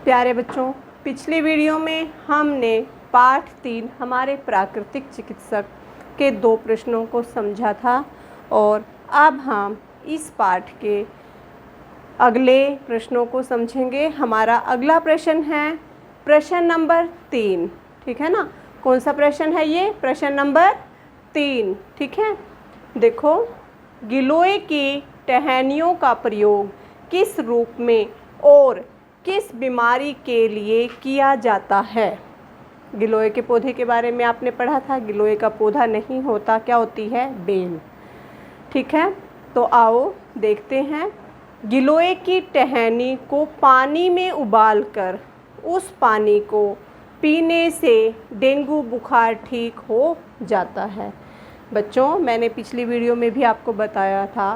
प्यारे बच्चों, पिछली वीडियो में हमने पाठ 3 हमारे प्राकृतिक चिकित्सक के 2 प्रश्नों को समझा था और अब हम इस पाठ के अगले प्रश्नों को समझेंगे। हमारा अगला प्रश्न है प्रश्न नंबर 3, ठीक है ना। कौन सा प्रश्न है ये? प्रश्न नंबर 3, ठीक है। देखो, गिलोय की टहनियों का प्रयोग किस रूप में और किस बीमारी के लिए किया जाता है? गिलोय के पौधे के बारे में आपने पढ़ा था। गिलोय का पौधा नहीं होता, क्या होती है? बेल, ठीक है। तो आओ देखते हैं। गिलोय की टहनी को पानी में उबालकर उस पानी को पीने से डेंगू बुखार ठीक हो जाता है। बच्चों, मैंने पिछली वीडियो में भी आपको बताया था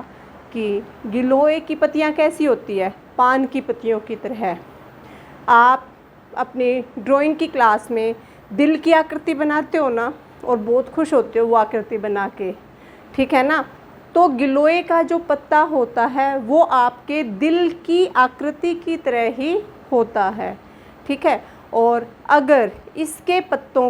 कि गिलोय की पत्तियां कैसी होती है? पान की पत्तियों की तरह। आप अपने ड्राइंग की क्लास में दिल की आकृति बनाते हो ना, और बहुत खुश होते हो वो आकृति बना के, ठीक है ना। तो गिलोय का जो पत्ता होता है वो आपके दिल की आकृति की तरह ही होता है, ठीक है। और अगर इसके पत्तों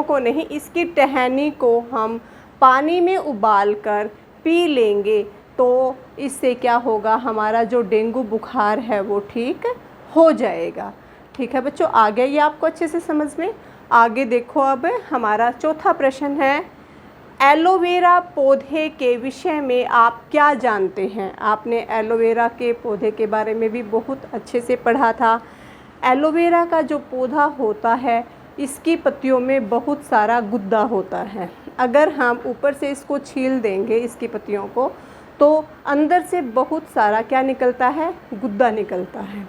को नहीं, इसकी टहनी को हम पानी में उबाल कर पी लेंगे तो इससे क्या होगा? हमारा जो डेंगू बुखार है वो ठीक हो जाएगा, ठीक है बच्चों। आ गया ये आपको अच्छे से समझ में? आगे देखो, अब हमारा चौथा प्रश्न है, एलोवेरा पौधे के विषय में आप क्या जानते हैं? आपने एलोवेरा के पौधे के बारे में भी बहुत अच्छे से पढ़ा था। एलोवेरा का जो पौधा होता है, इसकी पत्तियों में बहुत सारा गुद्दा होता है। अगर हम ऊपर से इसको छील देंगे, इसकी पत्तियों को, तो अंदर से बहुत सारा क्या निकलता है? गुद्दा निकलता है।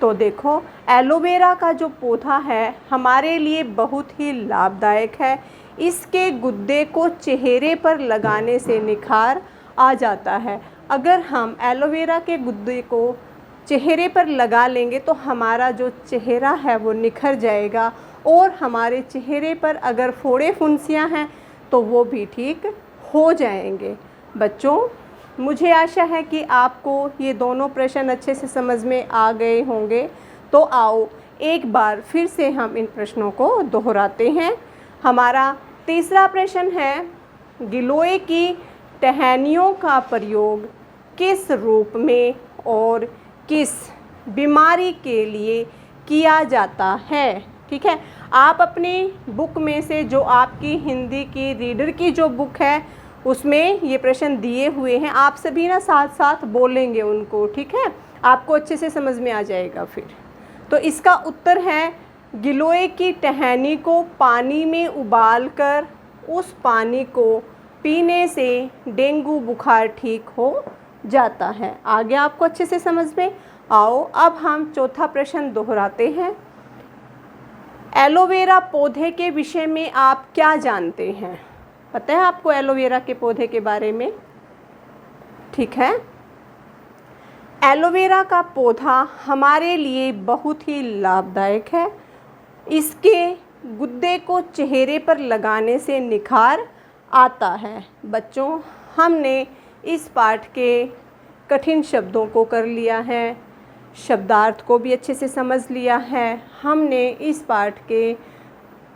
तो देखो, एलोवेरा का जो पौधा है हमारे लिए बहुत ही लाभदायक है। इसके गुद्दे को चेहरे पर लगाने से निखार आ जाता है। अगर हम एलोवेरा के गुद्दे को चेहरे पर लगा लेंगे तो हमारा जो चेहरा है वो निखर जाएगा, और हमारे चेहरे पर अगर फोड़े फुंसियाँ हैं तो वो भी ठीक हो जाएंगे। बच्चों, मुझे आशा है कि आपको ये दोनों प्रश्न अच्छे से समझ में आ गए होंगे। तो आओ एक बार फिर से हम इन प्रश्नों को दोहराते हैं। हमारा तीसरा प्रश्न है, गिलोय की टहनियों का प्रयोग किस रूप में और किस बीमारी के लिए किया जाता है? ठीक है, आप अपनी बुक में से, जो आपकी हिंदी की रीडर की जो बुक है, उसमें ये प्रश्न दिए हुए हैं। आप सभी ना साथ साथ बोलेंगे उनको, ठीक है। आपको अच्छे से समझ में आ जाएगा फिर। तो इसका उत्तर है, गिलोय की टहनी को पानी में उबालकर उस पानी को पीने से डेंगू बुखार ठीक हो जाता है। आगे आपको अच्छे से समझ में? आओ अब हम चौथा प्रश्न दोहराते हैं। एलोवेरा पौधे के विषय में आप क्या जानते हैं? पता है आपको एलोवेरा के पौधे के बारे में? ठीक है, एलोवेरा का पौधा हमारे लिए बहुत ही लाभदायक है। इसके गुद्दे को चेहरे पर लगाने से निखार आता है। बच्चों, हमने इस पाठ के कठिन शब्दों को कर लिया है, शब्दार्थ को भी अच्छे से समझ लिया है। हमने इस पाठ के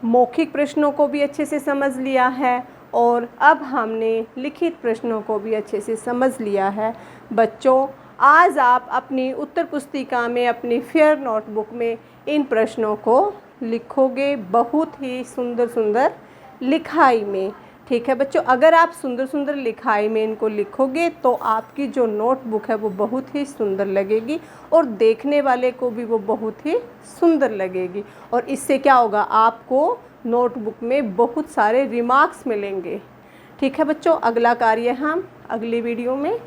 मौखिक प्रश्नों को भी अच्छे से समझ लिया है, और अब हमने लिखित प्रश्नों को भी अच्छे से समझ लिया है। बच्चों, आज आप अपनी उत्तर पुस्तिका में, अपनी फेयर नोटबुक में इन प्रश्नों को लिखोगे, बहुत ही सुंदर सुंदर लिखाई में, ठीक है बच्चों। अगर आप सुंदर सुंदर लिखाई में इनको लिखोगे तो आपकी जो नोटबुक है वो बहुत ही सुंदर लगेगी, और देखने वाले को भी वो बहुत ही सुंदर लगेगी। और इससे क्या होगा? आपको नोटबुक में बहुत सारे रिमार्क्स मिलेंगे, ठीक है बच्चों। अगला कार्य हम अगली वीडियो में